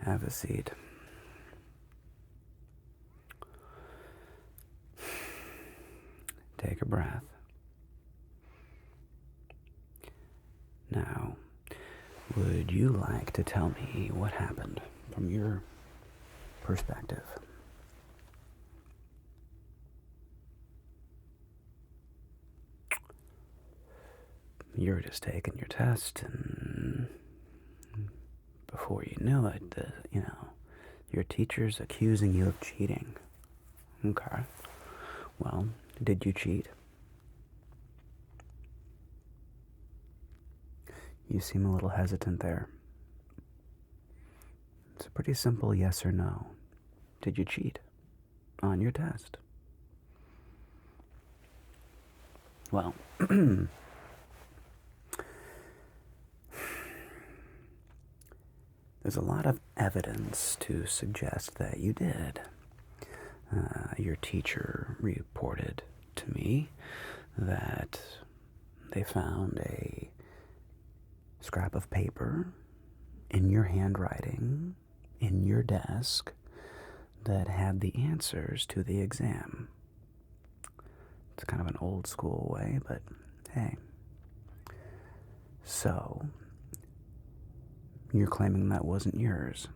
Have a seat. Take a breath. Now, would you like to tell me what happened from your perspective? You're just taking your test, and before you knew it, your teacher's accusing you of cheating. Okay. Well, did you cheat? You seem a little hesitant there. It's a pretty simple yes or no. Did you cheat on your test? Well, there's a lot of evidence to suggest that you did. Your teacher reported to me that they found a scrap of paper in your handwriting in your desk that had the answers to the exam. It's kind of an old school way, but hey. So, you're claiming that wasn't yours.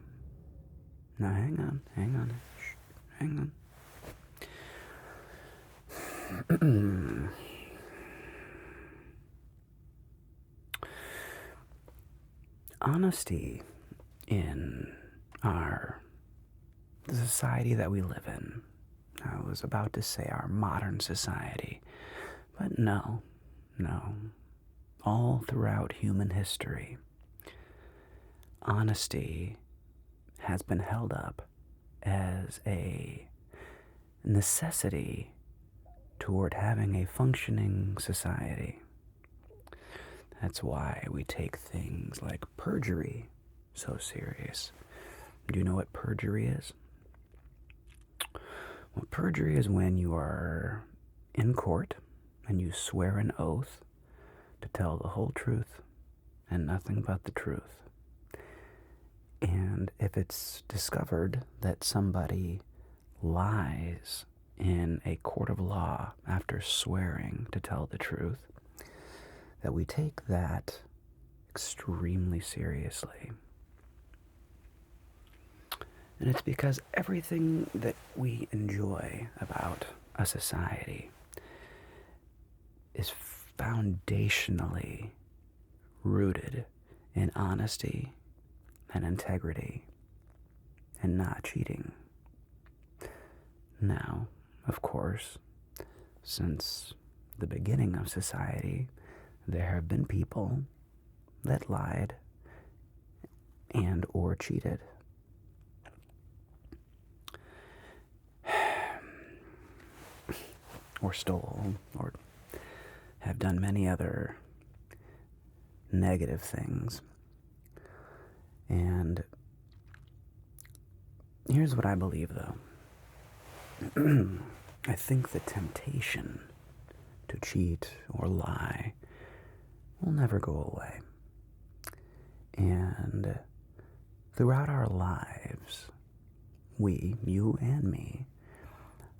Now hang on. Shh, hang on. Honesty in the society that we live in. I was about to say our modern society, but no. All throughout human history, honesty has been held up as a necessity toward having a functioning society. That's why we take things like perjury so serious. Do you know what perjury is? Well, perjury is when you are in court and you swear an oath to tell the whole truth and nothing but the truth. And if it's discovered that somebody lies in a court of law after swearing to tell the truth, that we take that extremely seriously. And it's because everything that we enjoy about a society is foundationally rooted in honesty and integrity and not cheating. Now, of course, since the beginning of society, there have been people that lied and or cheated. Or stole, or have done many other negative things. And here's what I believe, though. I think the temptation to cheat or lie will never go away. And throughout our lives, we, you and me,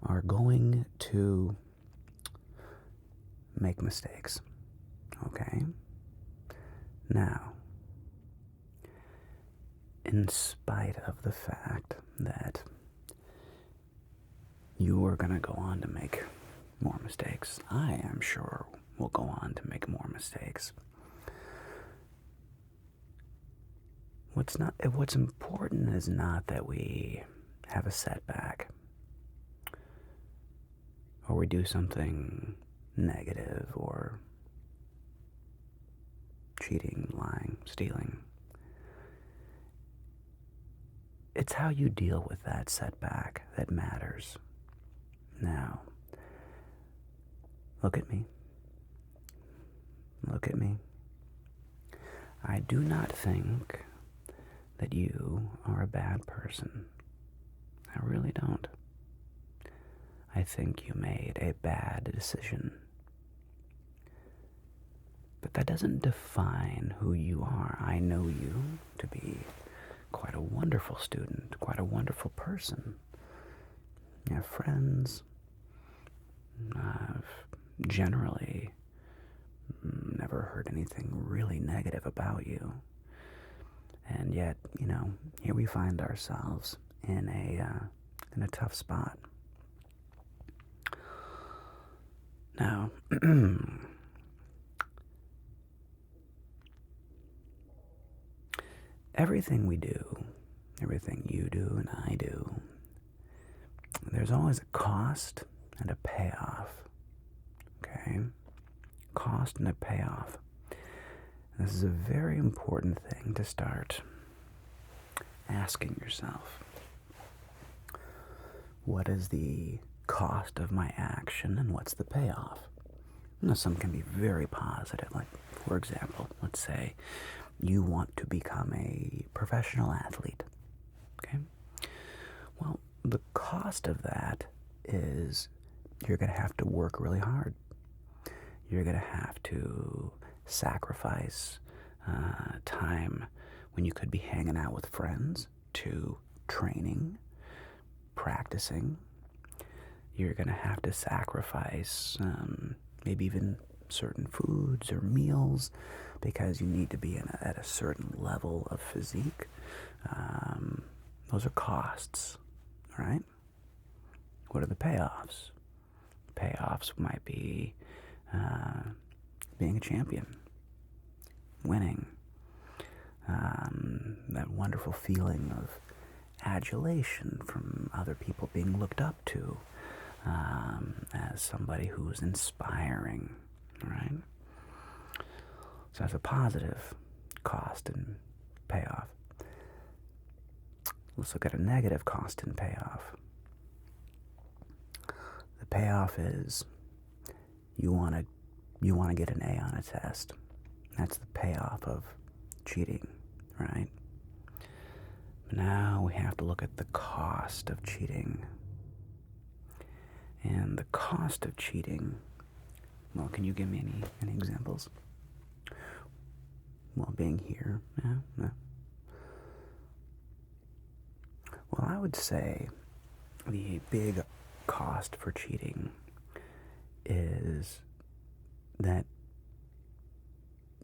are going to make mistakes. Okay? Now, in spite of the fact that you are going to go on to make more mistakes, I am sure will go on to make more mistakes. What's important is not that we have a setback or we do something negative or cheating, lying, stealing. It's how you deal with that setback that matters. Now, look at me. Look at me. I do not think that you are a bad person. I really don't. I think you made a bad decision. But that doesn't define who you are. I know you to be quite a wonderful student, quite a wonderful person. You have friends. I've generally never heard anything really negative about you. And yet, here we find ourselves in a tough spot. Now, everything we do, everything you do and I do, there's always a cost and a payoff. Okay? Cost and a payoff. This is a very important thing to start asking yourself. What is the cost of my action and what's the payoff? Now, some can be very positive. Like, for example, let's say you want to become a professional athlete. Okay? Well, the cost of that is you're going to have to work really hard. You're going to have to sacrifice time when you could be hanging out with friends to training, practicing. You're going to have to sacrifice maybe even certain foods or meals because you need to be at a certain level of physique. Those are costs, right? What are the payoffs? Payoffs might be being a champion, winning, that wonderful feeling of adulation from other people, being looked up to as somebody who's inspiring, right? So that's a positive cost and payoff. Let's look at a negative cost and payoff. The payoff is you want to get an A on a test. That's the payoff of cheating, right? But now we have to look at the cost of cheating. And the cost of cheating, well, can you give me any examples? Well, being here, yeah. Well, I would say the big cost for cheating is that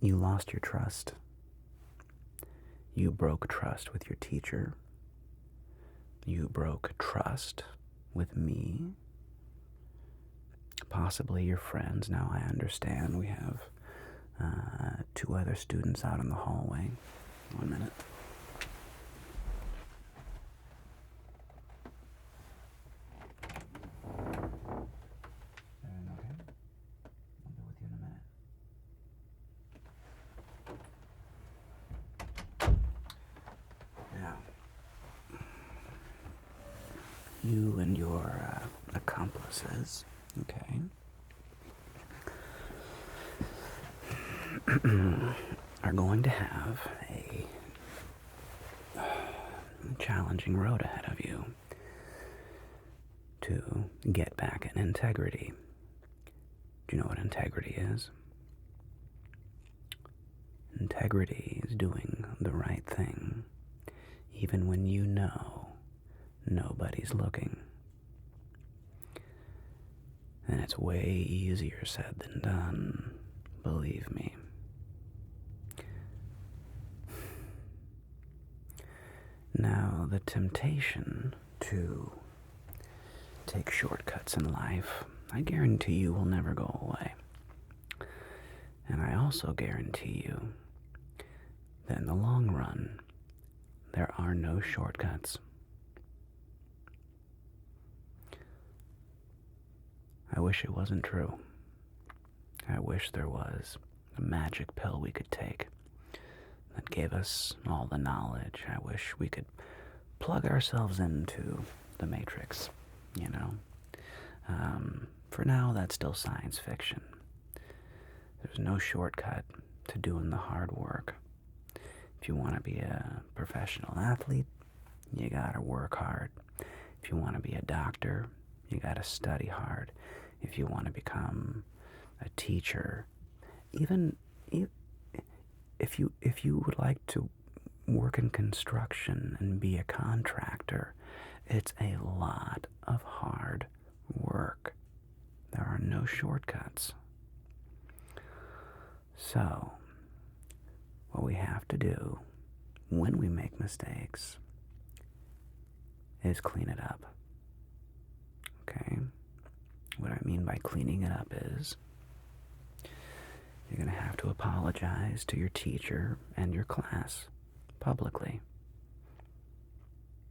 you lost your trust. You broke trust with your teacher. You broke trust with me. Possibly your friends. Now I understand we have 2 other students out in the hallway. 1 minute. Okay. I'll be with you in a minute. Now, you and your accomplices, okay, are going to have a challenging road ahead of you to get back in integrity. Do you know what integrity is? Integrity is doing the right thing, even when you know nobody's looking. And it's way easier said than done, believe me. Now, the temptation to take shortcuts in life, I guarantee you will never go away. And I also guarantee you that in the long run, there are no shortcuts. I wish it wasn't true. I wish there was a magic pill we could take that gave us all the knowledge. I wish we could plug ourselves into the Matrix, you know. For now, that's still science fiction. There's no shortcut to doing the hard work. If you want to be a professional athlete, you gotta work hard. If you want to be a doctor, you gotta study hard. If you want to become a teacher, even if you would like to work in construction and be a contractor, it's a lot of hard work. There are no shortcuts. So, what we have to do when we make mistakes is clean it up. Okay? What I mean by cleaning it up is you're going to have to apologize to your teacher and your class publicly.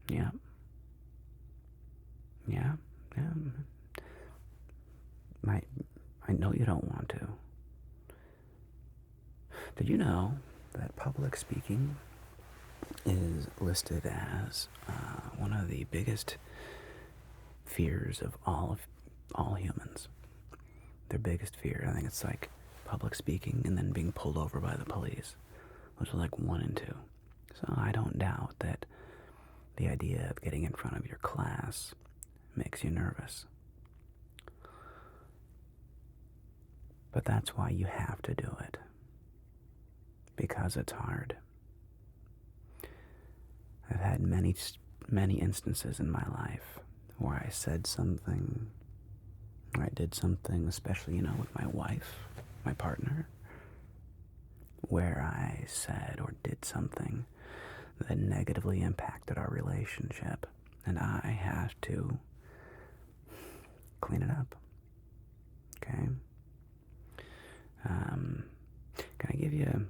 Yeah. Yeah. I know you don't want to. Did you know that public speaking is listed as one of the biggest fears of all humans? Their biggest fear, I think it's like public speaking and then being pulled over by the police. Those are like 1 and 2. So I don't doubt that the idea of getting in front of your class makes you nervous. But that's why you have to do it. Because it's hard. I've had many instances in my life where I said something, or I did something, especially, with my wife, my partner, where I said or did something that negatively impacted our relationship, and I have to clean it up. Okay? Can I give you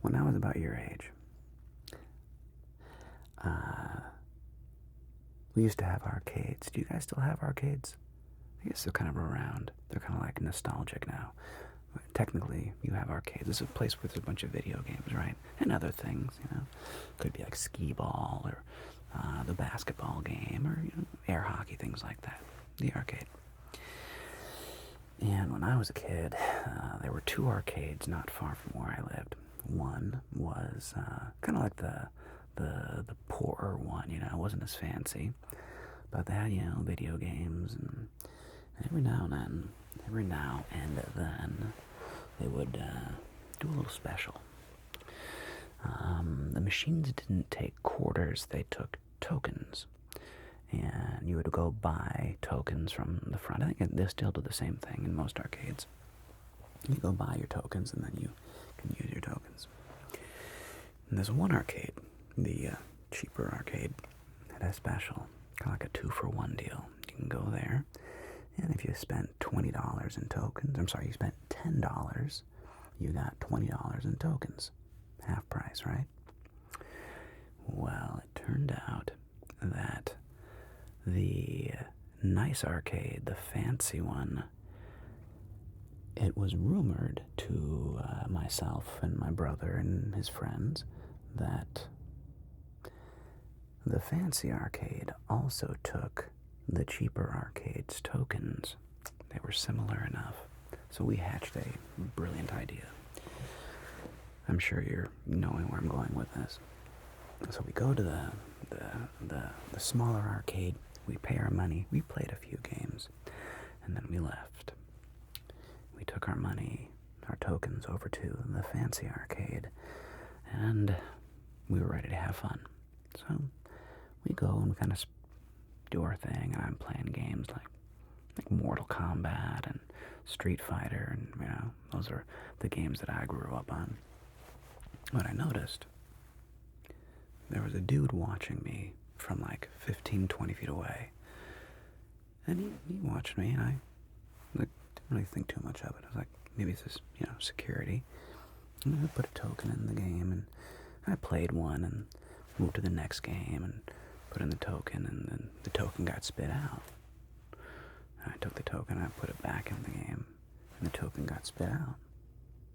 when I was about your age, we used to have arcades. Do you guys still have arcades? I guess they're kind of around. They're kind of like nostalgic now. Technically, you have arcades. It's a place where there's a bunch of video games, right? And other things, Could be like skee ball or the basketball game or air hockey, things like that. The arcade. And when I was a kid, there were 2 arcades not far from where I lived. One was kind of like the poorer one, it wasn't as fancy, but they had video games, and every now and then they would do a little special. The machines didn't take quarters, they took tokens. And you would go buy tokens from the front. I think they still do the same thing in most arcades. You go buy your tokens and then you can use your tokens. And there's one arcade, the cheaper arcade, that has special, kind of like a 2-for-1 deal. You can go there, and if you spent $20 in tokens, you spent $10, you got $20 in tokens. Half price, right? Well, it turned out that the nice arcade, the fancy one, it was rumored to myself and my brother and his friends that the fancy arcade also took the cheaper arcade's tokens. They were similar enough. So we hatched a brilliant idea. I'm sure you're knowing where I'm going with this. So we go to the smaller arcade, we pay our money, we played a few games, and then we left. We took our money, our tokens, over to the fancy arcade, and we were ready to have fun. So we go and we kind of do our thing, and I'm playing games like Mortal Kombat and Street Fighter, and those are the games that I grew up on. But I noticed there was a dude watching me from like 15, 20 feet away. And he watched me, and I didn't really think too much of it. I was like, maybe this is, security. And I put a token in the game, and I played one and moved to the next game and put in the token, and then the token got spit out. And I took the token and I put it back in the game, and the token got spit out.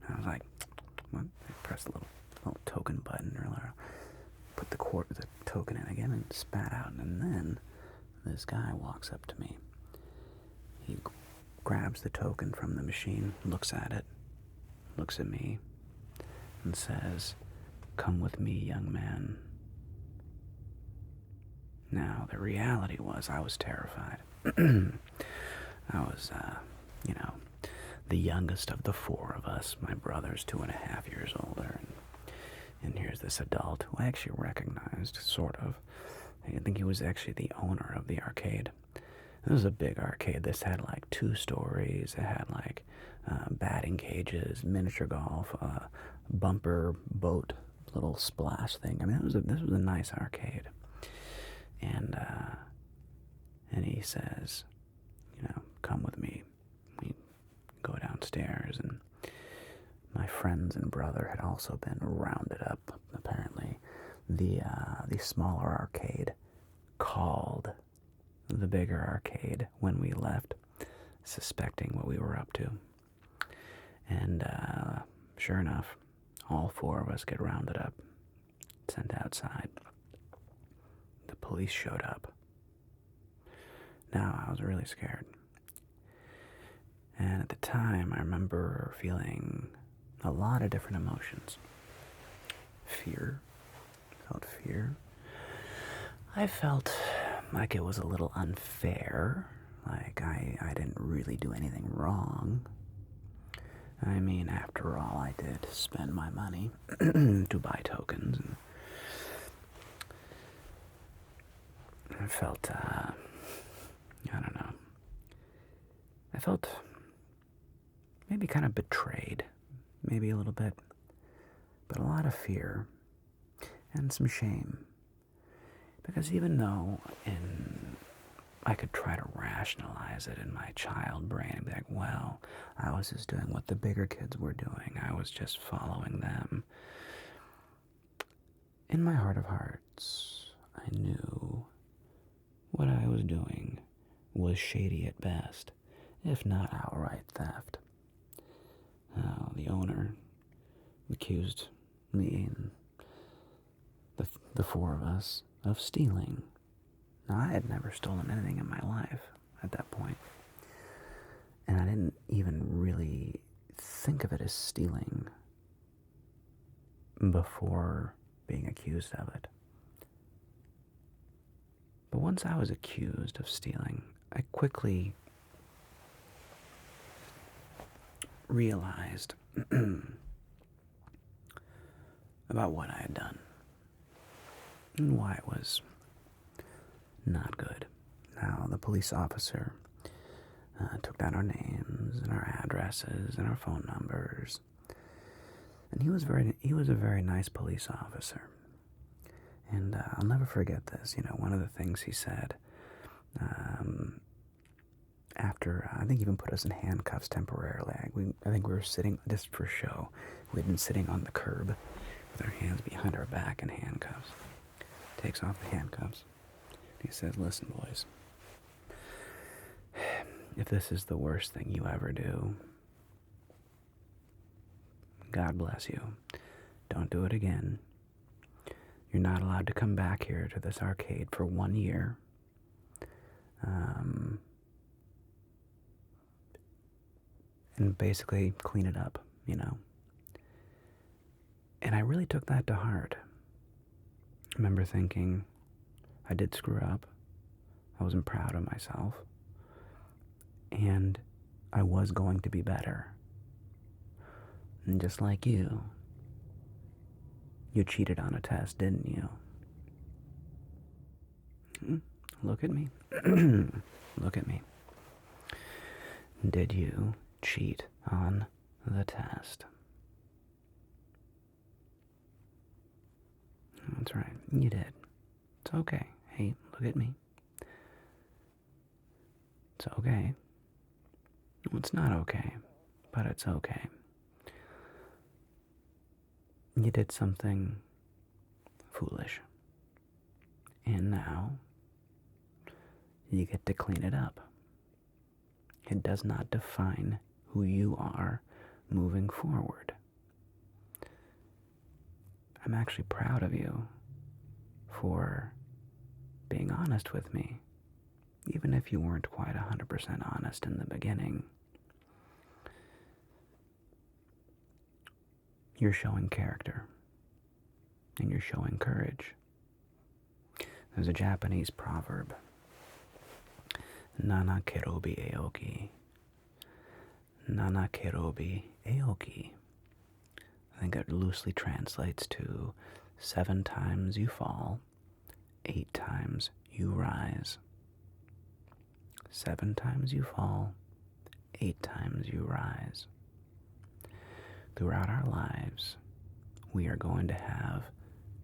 And I was like, what? I pressed the little token button, or put the token in again, and spat out. And then this guy walks up to me. He grabs the token from the machine, looks at it, looks at me, and says, "Come with me, young man." Now, the reality was I was terrified. I was, you know, the youngest of the four of us. My brother's 2.5 years older, and here's this adult who I actually recognized, sort of. I think he was actually the owner of the arcade. This was a big arcade. This had like 2 stories. It had like batting cages, miniature golf, bumper boat, little splash thing. I mean, this was a nice arcade. And he says, come with me. We go downstairs, and my friends and brother had also been rounded up. Apparently, the smaller arcade called the bigger arcade when we left, suspecting what we were up to. And sure enough, all 4 of us get rounded up, sent outside. The police showed up. Now, I was really scared. And at the time, I remember feeling a lot of different emotions. Fear. I felt fear. I felt like it was a little unfair. Like I didn't really do anything wrong. I mean, after all, I did spend my money to buy tokens. And I felt, I don't know. I felt maybe kind of betrayed, maybe a little bit, but a lot of fear and some shame. Because even though I could try to rationalize it in my child brain and be like, well, I was just doing what the bigger kids were doing. I was just following them. In my heart of hearts, I knew what I was doing was shady at best, if not outright theft. The owner accused me and the 4 of us of stealing. Now, I had never stolen anything in my life at that point, and I didn't even really think of it as stealing before being accused of it. But once I was accused of stealing, I quickly realized about what I had done and why it was not good. Now, the police officer took down our names and our addresses and our phone numbers, and he was a very nice police officer. And I'll never forget this. One of the things he said after, I think he even put us in handcuffs temporarily. I think we were sitting, just for show, we'd been sitting on the curb with our hands behind our back in handcuffs. Takes off the handcuffs. He says, listen, boys, if this is the worst thing you ever do, God bless you. Don't do it again. You're not allowed to come back here to this arcade for 1 year. And basically clean it up, And I really took that to heart. I remember thinking, I did screw up. I wasn't proud of myself. And I was going to be better. And just like you cheated on a test, didn't you? Look at me. Look at me. Did you cheat on the test? That's right, you did. It's okay. Hey, look at me. It's okay. It's not okay, but it's okay. You did something foolish. And now you get to clean it up. It does not define who you are moving forward. I'm actually proud of you for being honest with me, even if you weren't quite 100% honest in the beginning. You're showing character, and you're showing courage. There's a Japanese proverb, Nana kerobi aoki. Nana kerobi aoki. I think it loosely translates to 7 times you fall, 8 times you rise. 7 times you fall, 8 times you rise. Throughout our lives, we are going to have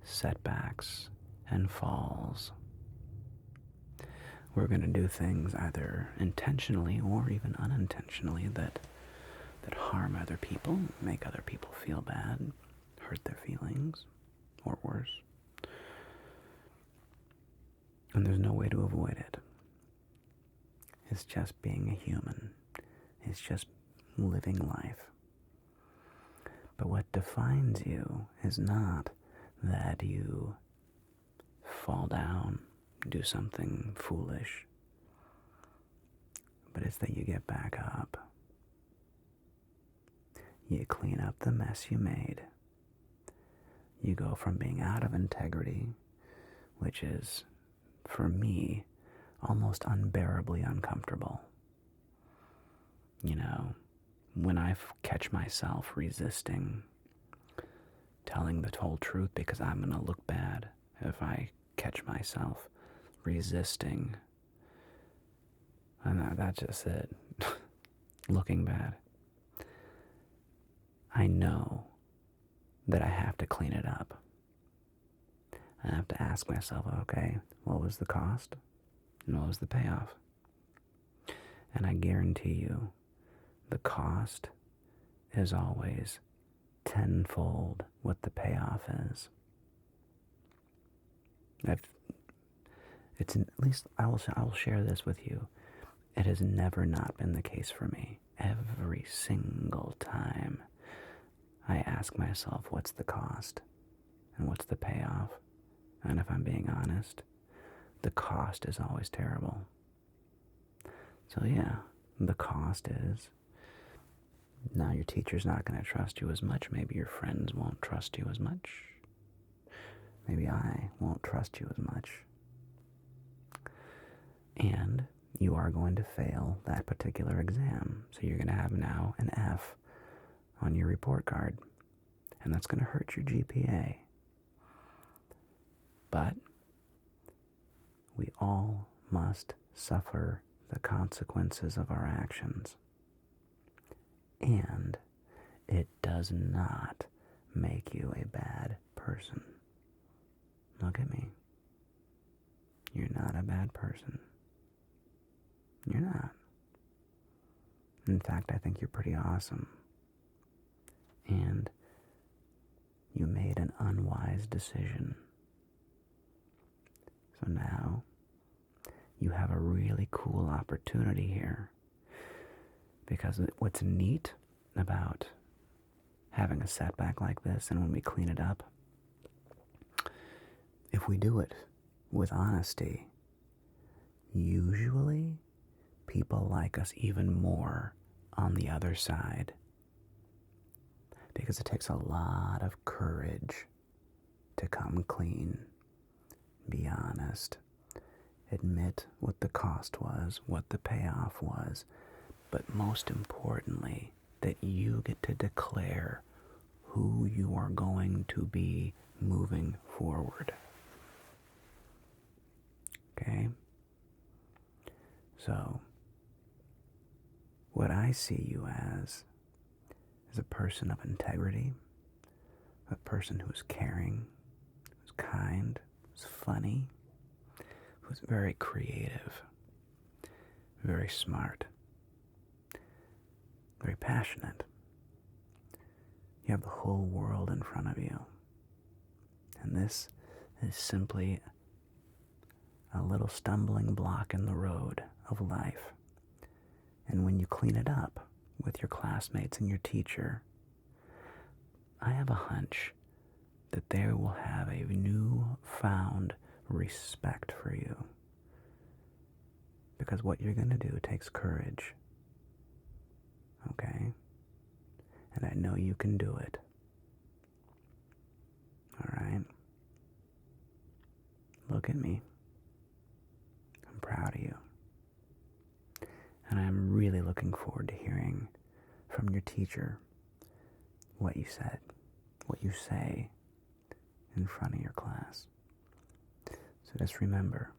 setbacks and falls. We're going to do things either intentionally or even unintentionally that harm other people, make other people feel bad, hurt their feelings, or worse. And there's no way to avoid it. It's just being a human. It's just living life. But what defines you is not that you fall down, do something foolish, but it's that you get back up. You clean up the mess you made. You go from being out of integrity, which is, for me, almost unbearably uncomfortable. You know, when I catch myself resisting telling the whole truth because I'm going to look bad, if I catch myself resisting, and that's just it, looking bad, I know that I have to clean it up. I have to ask myself, okay, what was the cost? And what was the payoff? And I guarantee you, the cost is always tenfold what the payoff is. It's at least I will share this with you. It has never not been the case for me. Every single time I ask myself, what's the cost and what's the payoff? And if I'm being honest, the cost is always terrible. So yeah, the cost is now your teacher's not going to trust you as much. Maybe your friends won't trust you as much. Maybe I won't trust you as much. And you are going to fail that particular exam. So you're going to have now an F on your report card. And that's going to hurt your GPA. But we all must suffer the consequences of our actions. And it does not make you a bad person. Look at me. You're not a bad person. You're not. In fact, I think you're pretty awesome. And you made an unwise decision. So now you have a really cool opportunity here. Because what's neat about having a setback like this, and when we clean it up, if we do it with honesty, usually people like us even more on the other side. Because it takes a lot of courage to come clean, be honest, admit what the cost was, what the payoff was, but most importantly, that you get to declare who you are going to be moving forward. Okay? So, what I see you as is a person of integrity, a person who's caring, who's kind, who's funny, who's very creative, very smart, very passionate. You have the whole world in front of you. And this is simply a little stumbling block in the road of life. And when you clean it up with your classmates and your teacher, I have a hunch that they will have a newfound respect for you. Because what you're going to do takes courage. Okay? And I know you can do it. All right? Look at me. your teacher what you said, what you say in front of your class. So just remember,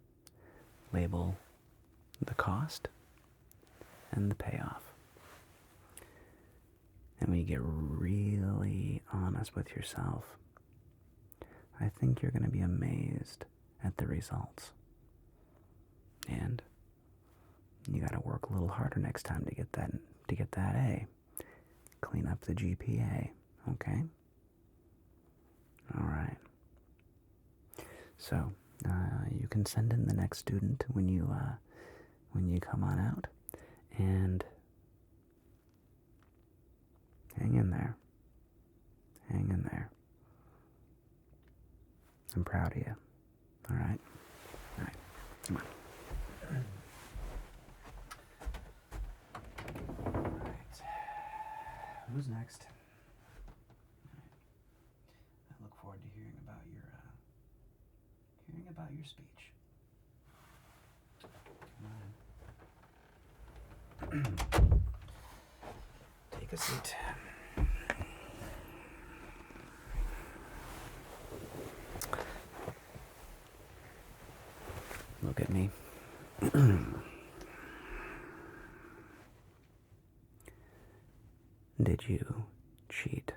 label the cost and the payoff. And when you get really honest with yourself, I think you're going to be amazed at the results. And you got to work a little harder next time to get that A. Clean up the GPA, okay? All right. So you can send in the next student when you come on out, and hang in there. Hang in there. I'm proud of you. All right. All right. Come on. All right. Who's next? I look forward to hearing about your speech. Come on. Take a seat. Look at me. Did you cheat